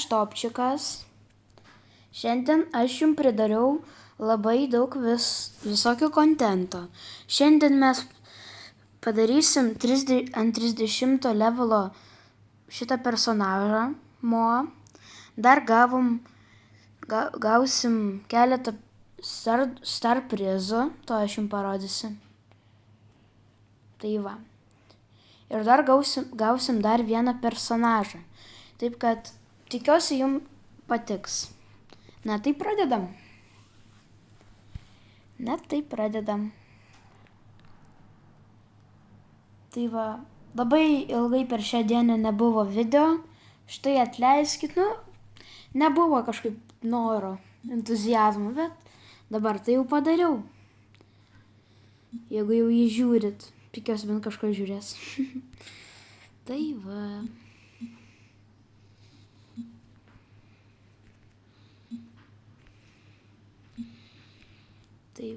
aš Topčikas. Šiandien aš jums pridariau labai daug visokio kontento. Šiandien mes padarysim ant 30 levelo šitą personažą, Mo. Dar gausim keletą star prizų, to aš jums parodysiu. Tai va. Ir dar gausim dar vieną personažą. Taip kad tikiuosi jums patiks. Na tai pradedam. Tai va, labai ilgai per šią dieną nebuvo video. Štai atleiskit, nebuvo kažkaip noro, entuziazmo, bet dabar tai jau padariau. Jeigu jau jį žiūrit, tikiuosi bent kažko žiūrės. Tai va. Tai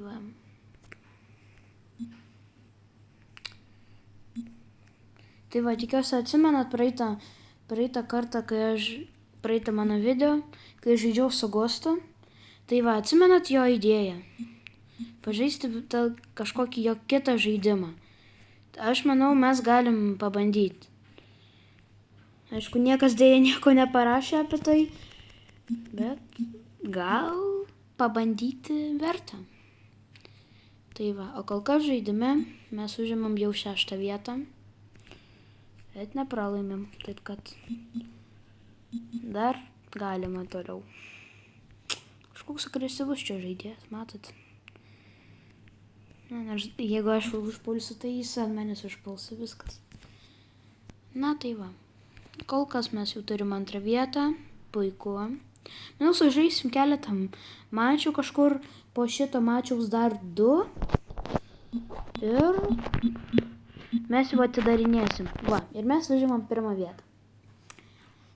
va, tikiuosi atsimenat praeitą kartą, praeitą mano video, kai žaidžiau su Gustu. Tai va, atsimenat jo idėją? Pažaisti kažkokį jo kitą žaidimą. Aš manau, mes galim pabandyti. Aišku, niekas dėja nieko neparašė apie tai, bet gal pabandyti verta. Tai va, o kol kas žaidime mes užimam jau 6 vietą, bet nepralaimim, taip kad dar galima toliau. Kažkoks agresyvus čia žaidėjas, matot? Jeigu aš užpulsiu, tai jis ant manęs užpulsi, viskas. Na tai va, kol kas mes jau turim 2 vietą, puiku. Manau, sužaisim keletą mačių kažkur, po šito mačiaus dar 2. Ir mes jau atidarinėsim. Va, ir mes užimam 1 vietą.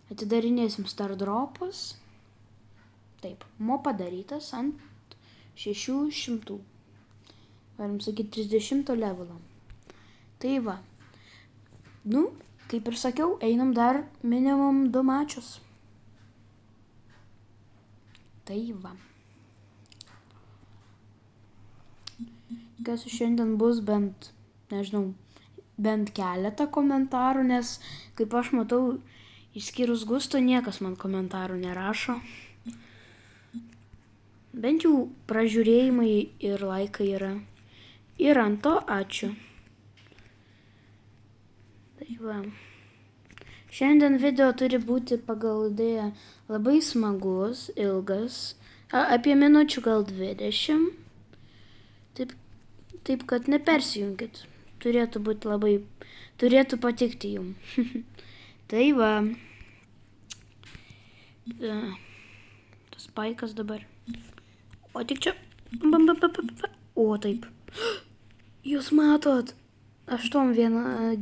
Atidarinėsim star dropus. Taip, Mo padarytas ant 600. Galim sakyti 30 levelo. Tai va. Kaip ir sakiau, einam dar minimum 2 mačius. Tai va. Kas šiandien bus bent keletą komentarų, nes kaip aš matau, išskyrus Gusto, niekas man komentarų nerašo. Bent jau pražiūrėjimai ir laikai yra. Ir ant to ačiū. Tai va. Šiandien video turi būti pagal idėją labai smagus, ilgas, apie minučių gal 20. Taip kad nepersijunkit. Turėtų patikti jums. Tai va. Tas spaikas dabar. O tik čia. O taip. Jūs matot. 8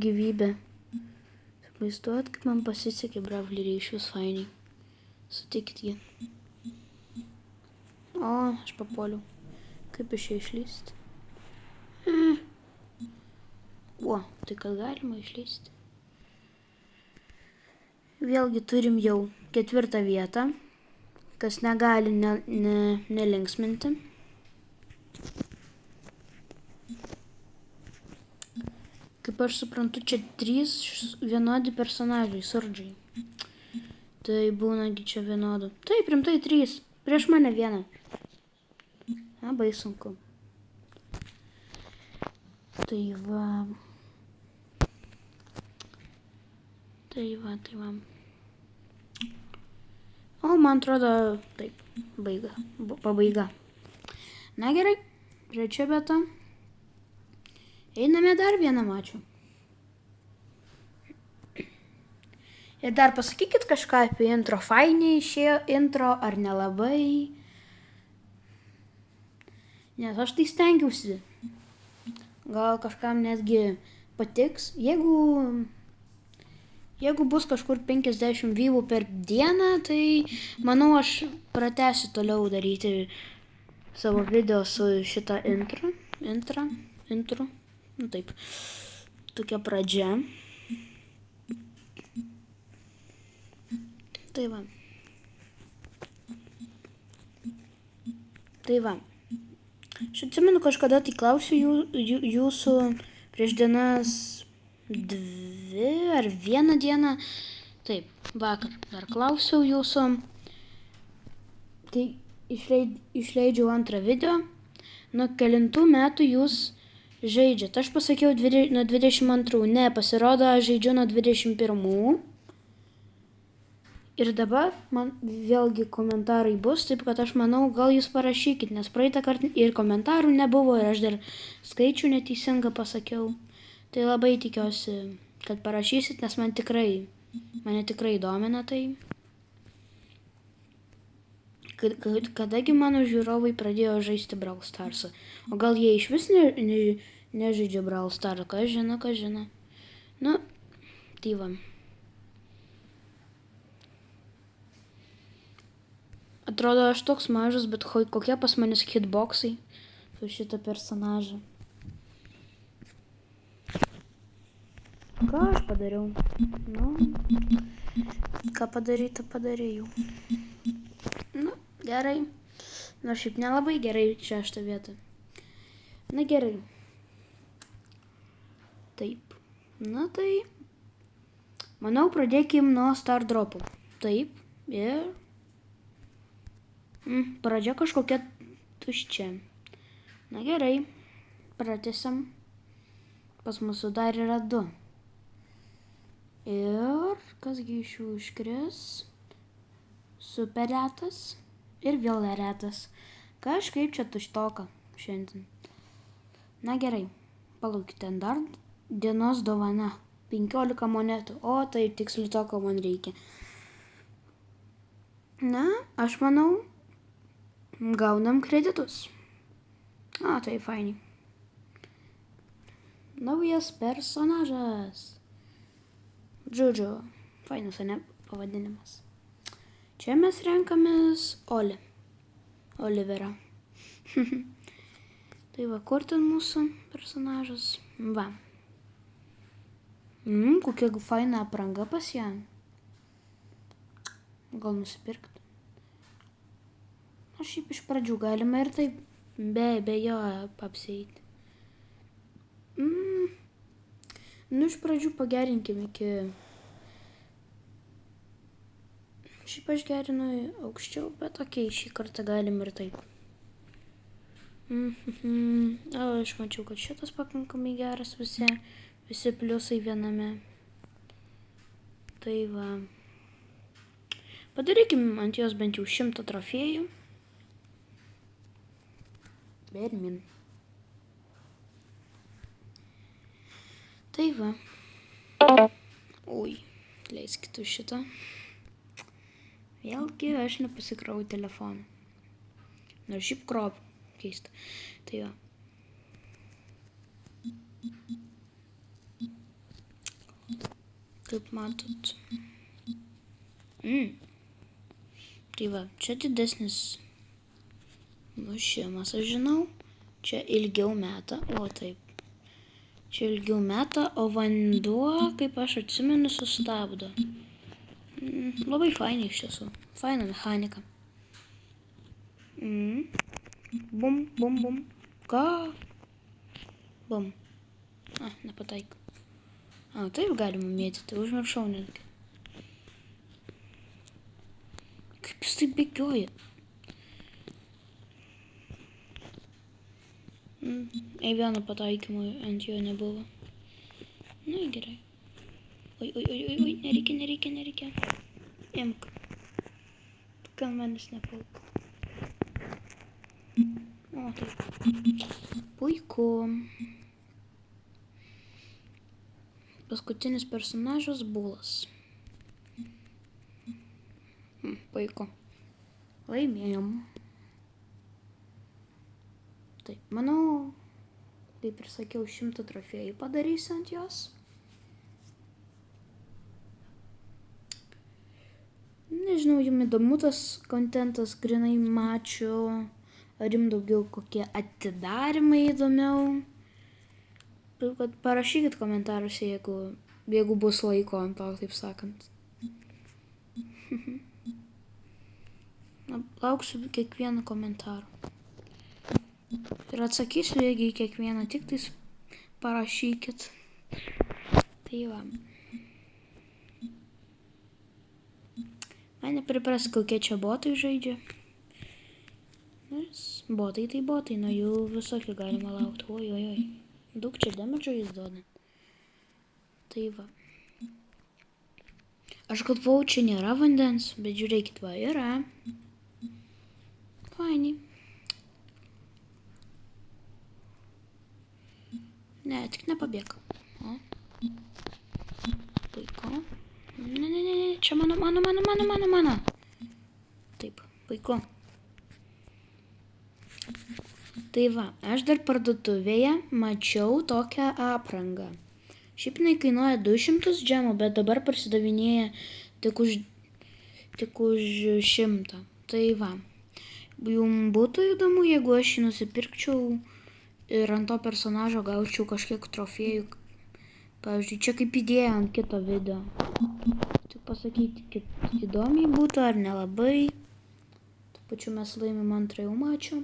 gyvybė. Vaizduot, kaip man pasisekė Bravely Ryšius fainiai. Sutikit jį. O, aš papuoliau. Kaip iš čia išlysti? O, tai kad galima išlysti. Vėlgi turim jau 4 vietą, kas negali nelinksminti. Kaip aš suprantu, čia 3 vienodi personažai, surdžiai. Tai būnagi čia vienodų. Taip, rimtai 3. Prieš mane 1. Labai sunku. Tai va. O, man atrodo, taip, pabaiga. Na gerai, 3 vieta. Einame dar 1 mačių. Ir dar pasakykit kažką apie intro. Fainiai išėjo intro ar nelabai. Nes aš tai stengiausi. Gal kažkam netgi patiks. Jeigu bus kažkur 50 vyvų per dieną, tai manau aš pratęsiu toliau daryti savo video su šitą intro. Taip, tokia pradžia. Tai va, Tai va. Aš atsimenu, kažkada tai klausiu jūsų prieš dienas 2 ar 1 dieną. Taip, vakar dar klausiau jūsų. Tai išleidžiau antrą video. Nuo kelintų metų jūs žaidžiat. Aš pasakiau nuo 22. Ne, pasirodo, aš žaidžiu nuo 21. Ir dabar man vėlgi komentarai bus, taip kad aš manau, gal jūs parašykit, nes praeitą kartą ir komentarų nebuvo, ir aš dar skaičių neteisingą pasakiau. Tai labai tikiuosi, kad parašysit, nes mane tikrai domina tai. Kadagi mano žiūrovai pradėjo žaisti Brawl Starsą. O gal jie iš vis nežaidžia Brawl Starsą, kas žino. Nu, tai va. Atrodo, aš toks mažas, bet kokie pas manis hitboxai su šitą personažą. Ką aš padariau? Nu, ką padaryta padarėjau. Nu, gerai. Nors šiaip nelabai gerai 6 vietą. Na gerai. Taip. Na tai. Manau, pradėkim nuo Star Dropų. Taip. Ir pradžia kažkokia tuščia. Na gerai, pratęsiam. Pas mūsų dar yra 2. Ir kasgi iš jų iškris? Super retas ir vėl retas. Kažkaip čia tuštoka šiandien. Na gerai, palaukite, dar dienos dovana. 15 monetų. O, tai tiksliai to, ko man reikia. Na, aš manau, gaunam kreditus. O, tai fainai. Naujas personažas. Džudžu. Fainas, ne? Pavadinimas. Čia mes renkamės Oliverą. Tai va, kur ten mūsų personažas? Va. Kokia faina apranga pas ją. Gal nusipirkti? Na, šiaip iš pradžių galima ir taip be jo apsieiti. Nu, iš pradžių pagerinkim iki. Šiaip aš gerinu aukščiau, bet okei, šį kartą galim ir taip. O, aš mačiau, kad šitas pakankamai geras visi pliusai viename. Tai va. Padarykim ant jos bent jau 100 trofėjų. Bermin. Tai va. Ui, leiskit už šitą. Vėlgi aš nepasikrauju telefoną. Nors šiaip kropu. Keista. Tai va. Kaip matot. Tai va, čia didesnis mušimas, aš žinau. Čia ilgiau meta, o taip. Čia ilgiau meta, o vanduo, kaip aš atsimenu, sustabdo. Labai fainai iš tiesų. Faina mechanika. Bum, bum, bum. Ką? Bum. Nepataiko. Taip galima mėtyti, užmiršau netgi. Kaip jis taip bėgioja? Vieno pataikymo ant jo nebuvo. Nu, gerai. Oi, nereikia. Imk. Gal manis nepulk. O, taip. Puiku. Paskutinis personažas Bulas. Puiku. Laimėjom. Taip, manau, kaip ir sakiau, 100 trofėjų padarysiu ant jos. Nežinau, jums įdomu tas kontentas, grinai mačiau, ar jums daugiau kokie atidarimai įdomiau. Taip, kad parašykit komentaruose, jeigu bus laiko ant to, taip sakant. Lauksiu kiekvieną komentarą. Ir atsakysiu, jeigu į kiekvieną, tik tais parašykit. Tai va. Man nepripras, kokie čia botai žaidžia. Nes botai tai botai, nuo jų visokių galima laukti. Oi. Daug čia damedžio jis duoda. Tai va. Aš galvau, čia nėra vandens, bet žiūrėkit, va, yra. Fainiai. Ne, tik nepabėg. O. Puiku. Ne, čia mano. Taip, puiku. Tai va, aš dar parduotuvėje mačiau tokią aprangą. Šiaip jinai kainuoja 200 džemų, bet dabar parsidavinėja tik už 100. Tai va, jums būtų įdomu, jeigu aš jį nusipirkčiau ir ant to personažo gaučiau kažkiek trofėjų. Pavyzdžiui, čia kaip idėja ant kito video. Tik pasakyti, kaip įdomiai būtų ar nelabai. Tuo pačiu mes laimim antrąjį mačą.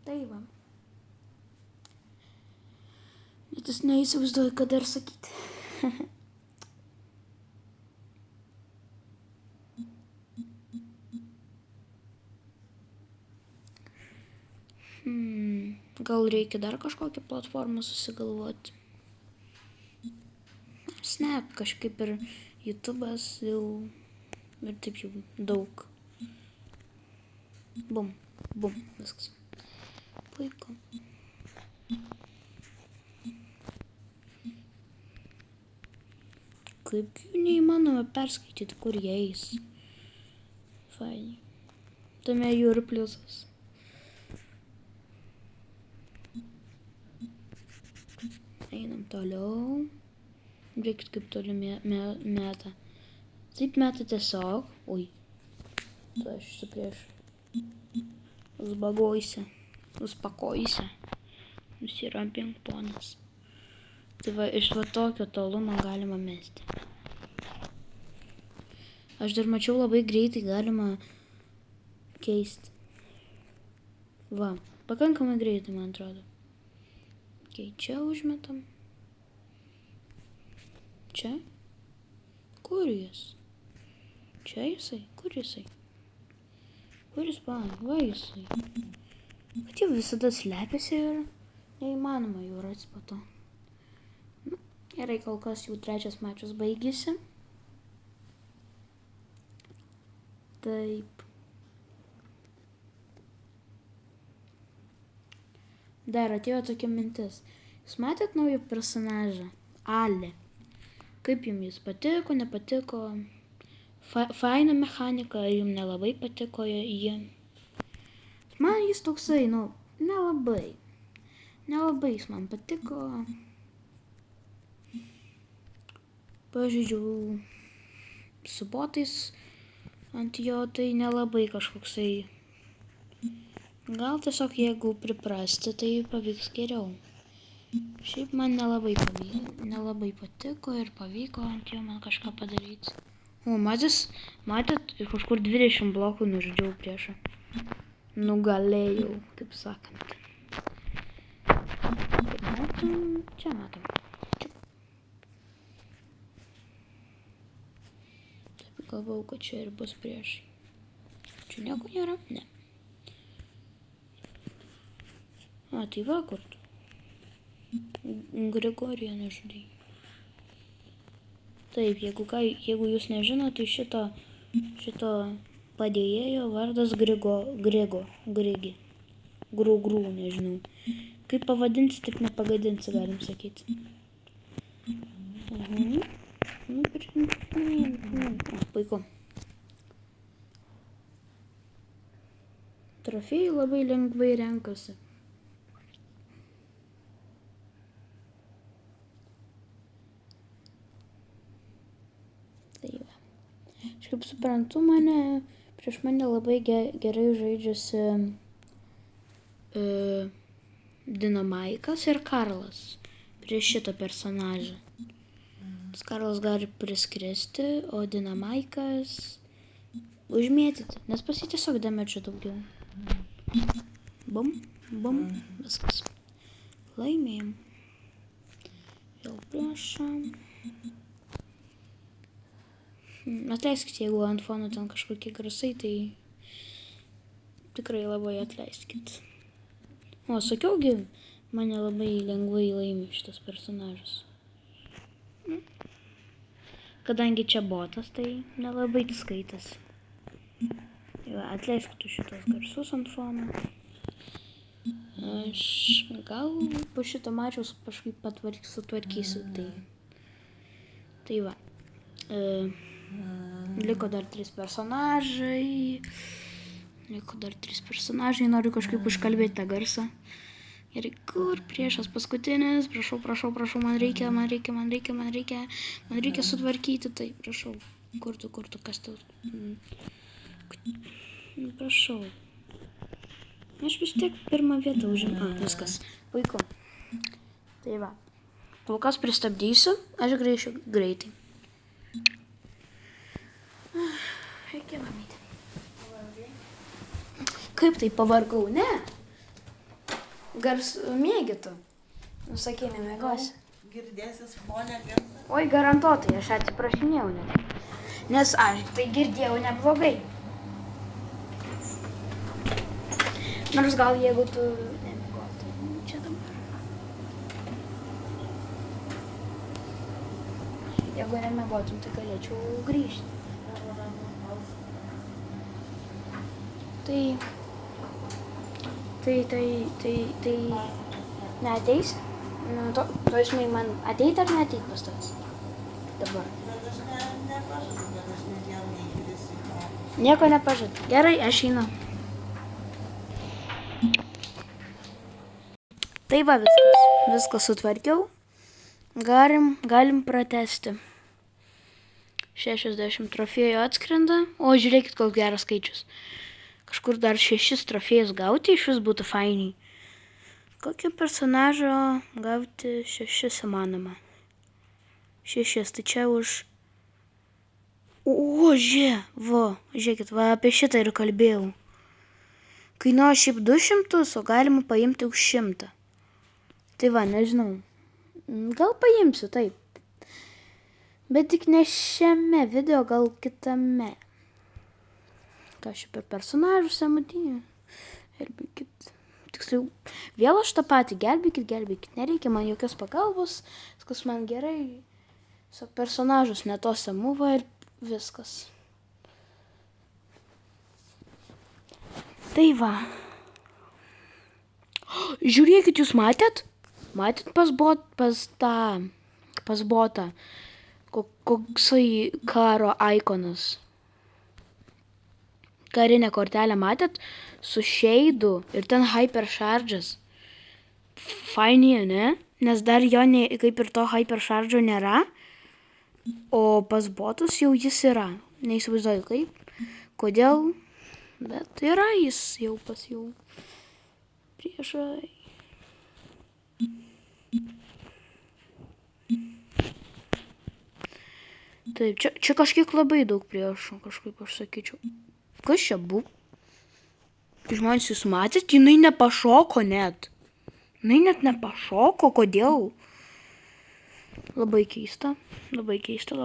Tai va. Bet aš neįsivaizduoju, ką dar sakyti. Gal reikia dar kažkokią platformą susigalvoti. Snap kažkaip ir YouTube'as jau ir taip jau daug. Bum, viskas. Puiku. Kaip jų neįmanoma perskaityti, kur jie eis. Fainiai. Tame jų ir pliusas. Einam toliau. Žiūrėkit, kaip toli meta. Taip meta tiesiog. Oi. Tai aš esu prieš. Uzbagojusi. Uspakojusi. Nusirampink ponas. Tai va, iš va tokio tolumo galima mesti. Aš dar mačiau, labai greitai galima keisti. Va, pakankamai greitai, man atrodo. Okay, čia užmetam. Čia? Kur jis? Čia jisai? Kur jisai? Kur jis va jisai? Kad jau visada slepiasi ir neįmanoma jų rasti po to. Gerai, kol kas jau 3 mačas baigėsi. Taip. Dar atėjo tokia mintis. Jūs matėt naują personažą? Ale. Kaip jums jis patiko, nepatiko? Faina mechanika, ar jums nelabai patiko jie? Man jis toksai, nelabai. Nelabai jis man patiko. Pažaidžiau su botais ant jo, tai nelabai kažkoksai. Gal tiesiog jeigu priprasti, tai pavyks geriau. Šiaip man nelabai patiko ir pavyko ant jo man kažką padaryti. O, matėt, kažkur 20 blokų nužudžiau priešą. Nugalėjau, taip sakant. Čia matom. Galvau, kad čia ir bus priešai. Čia nieko nėra? Ne. Tai va, kur tu. Grigoriją nužudei. Taip, jeigu jūs nežinot, tai šito padėjėjo vardas Grigi. Grū, nežinau. Kaip pavadinsi, taip nepagadinsi, galim sakyti. Puiku. Trofėjai labai lengvai renkasi. Tai va. Aš kaip suprantu, prieš mane labai gerai žaidžiasi Dinamaikas ir Karlas prieš šitą personažą. Karlas gali priskristi, o Dinamaikas užmėtyti, nes pas jį tiesiog damedžio daugiau. Bum, bum, viskas. Laimėjom. Vėl prašom. Atleiskit, jeigu ant fono ten kažkokie garsai, tai tikrai labai atleiskit. O, sakiaugi, mane labai lengvai laimi šitas personažas. Kadangi čia botas, tai nelabai skaitas. Atleiskit už šitos garsus ant fono. Aš gal po šito mačiaus kažkaip sutvarkysiu. Tai va. Liko dar 3 personažai. Noriu kažkaip užkalbėti tą garsą. Ir kur priešas paskutinis? Prašau, man reikia sutvarkyti. Tai, prašau. Kur tu, kas tu? Prašau. Aš vis tiek pirmą vietą užimu. Viskas. Puiku. Tai va. Kol kas pristabdysiu. Aš grįšiu greitai. Reikia mamyti. Kaip tai pavargau? Ne. Mėgi tu. Nusakė, nemėgosi. Girdėsis fonė garsą. Oi, garantuotai, aš atsiprašinėjau net. Nes aš tai girdėjau neblogai. Nors gal jeigu tu nemėgotum čia dabar. Jeigu nemėgotum, tai galėčiau grįžti. Tai neateis? Tu esmai man ateit ar neateit pas tavęs? Dabar. Bet aš nepažadu, kad aš nedėjau neįgrįsiu. Nieko nepažadu. Gerai, aš einu. Tai va viskas. Viską sutvarkiau. Galim pratęsti. 60 trofėjų atskrenda. O, žiūrėkit, koks geras skaičius. Kažkur dar 6 trofėjus gauti, iš vis būtų fainiai. Kokio personažo gauti 6 įmanoma? 6, tai čia už... O, žiūrėkit, va apie šitą ir kalbėjau. Kainuoja šiaip 200, o galima paimti už 100. Tai va, nežinau. Gal paimsiu, taip. Bet tik ne šiame video, gal kitame. Ką aš per personažus emutinį. Gelbėkit. Tiksliau, vėl aš tą patį. Gelbėkit. Nereikia man jokios pagalbos. Viskas man gerai. Tiesiog personažus netos emuva ir viskas. Tai va. Žiūrėkit, jūs matėt? Matėt pas botą. Koksai karo ikonas. Karinę kortelę matėt? Su šeidu ir ten hypercharge'as. Fainė, ne? Nes dar jo kaip ir to hypercharge'o nėra. O pas botus jau jis yra. Neįsivaizduoju kaip. Kodėl? Bet yra jis jau pas jau priešai. Taip, čia kažkiek labai daug priešų, kažkaip aš sakyčiau. Kas čia buvo? Žmonės, jūs matėt, jinai nepašoko net. Jinai net nepašoko, kodėl? Labai keista, labai keista.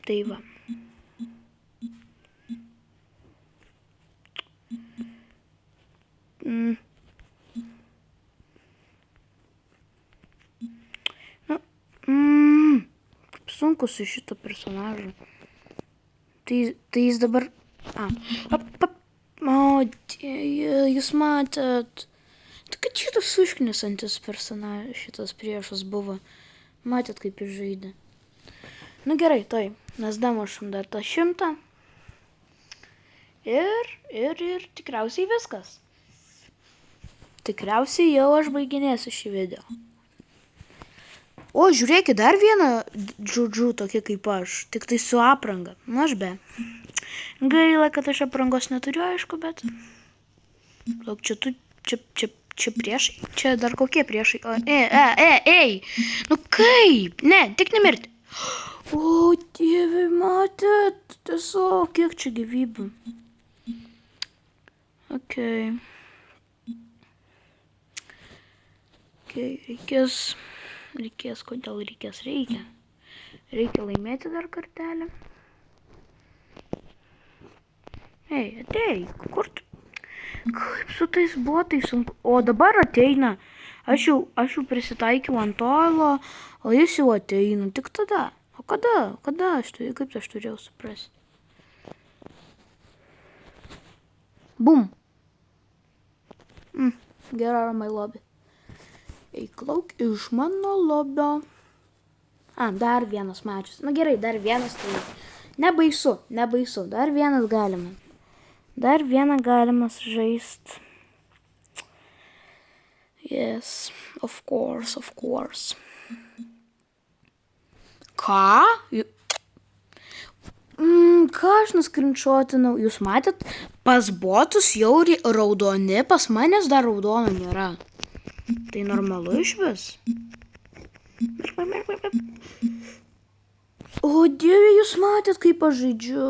Tai va. Sunku su šito personažu. Tai jis dabar... O, jūs matėt. Tai kad šitas užknisantis personažas, šitas priešas buvo. Matėt, kaip jis žaidė. Nu gerai, tai mes damušam dar tą 100. Ir tikriausiai viskas. Tikriausiai jau aš baiginėsiu šį video. O, žiūrėkit, dar vieną džudžu tokia kaip aš, tik tai su apranga. Na, aš be. Gaila, kad aš aprangos neturiu, aišku, bet... Lauk, čia priešai? Čia dar kokie priešai? O, ei! Nu kaip? Ne, tik nemirti. O, dieve, matėt? tiesiog, kiek čia gyvybių. Okay, reikės, kodėl reikia. Reikia laimėti dar kartelį. Ei, atei, kur tu? Kaip su tais botais sunku. O dabar ateina. Aš jau prisitaikiau ant tolo, o jis jau ateina. Tik tada. O kada? Kaip aš turėjau suprasti? Bum. Gera ramai lobį. Eik lauk iš mano lobio. Dar vienas mačius. Na gerai, dar vienas tai nebaisu. Dar vienas galima. Dar vieną galima žaist. Yes, of course. Ką? Ką aš nuskrinčiotinau? Jūs matėt, pas botus jau raudoni, pas manęs dar raudono nėra. Tai normalu išvis. O dieve, jūs matėt, kaip aš žaidžiu.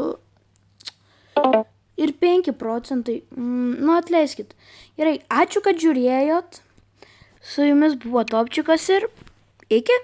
Ir 5 procentai. Nu, atleiskit. Gerai, ačiū, kad žiūrėjot. Su jumis buvo Topčiukas ir iki.